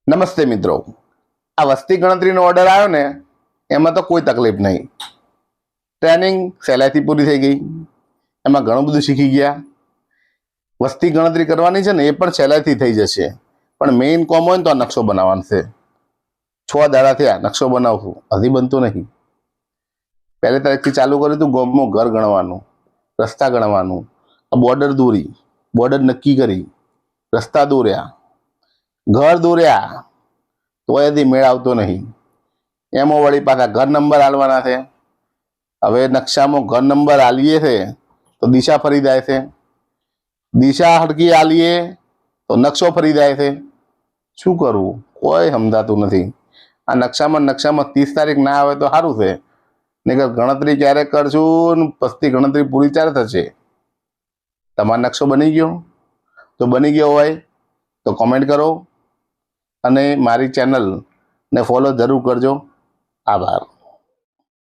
નમસ્તે મિત્રો, આ વસ્તી ગણતરીનો ઓર્ડર આવ્યો ને એમાં તો કોઈ તકલીફ નહીં. ટ્રેનિંગ સહેલાઈથી પૂરી થઈ ગઈ, એમાં ઘણું બધું શીખી ગયા. વસ્તી ગણતરી કરવાની છે ને એ પણ સહેલાઈથી થઈ જશે, પણ મેઇન કોમ હોય ને તો આ નકશો બનાવવાનો છે. 6 દાડા થયા નકશો બનાવશું, હજી બનતું નહીં. 1 તારીખથી ચાલુ કર્યું હતું. ગામમાં ઘર ગણવાનું, રસ્તા ગણવાનું, બોર્ડર દોરી, બોર્ડર નક્કી કરી, રસ્તા દોર્યા, ઘર દોર્યા, તો એથી મેળ આવતો નહીં. એમાં વળી પાછા ઘર નંબર આલવાના છે. હવે નકશામાં ઘર નંબર આલીએ છે તો દિશા ફરી જાય છે, દિશા હરકી આલીએ તો નકશો ફરી જાય છે. શું કરવું કોઈ સમજાતું નથી. આ નકશામાં 30 તારીખ ના આવે તો સારું છે, નહીંતર ગણતરી ક્યારે કરશું, પછી ગણતરી પૂરી ક્યારે થશે. તમારો નકશો બની ગયો? તો બની ગયો હોય તો કોમેન્ટ કરો અને મારી ચેનલને ફોલો જરૂર કરજો. આભાર.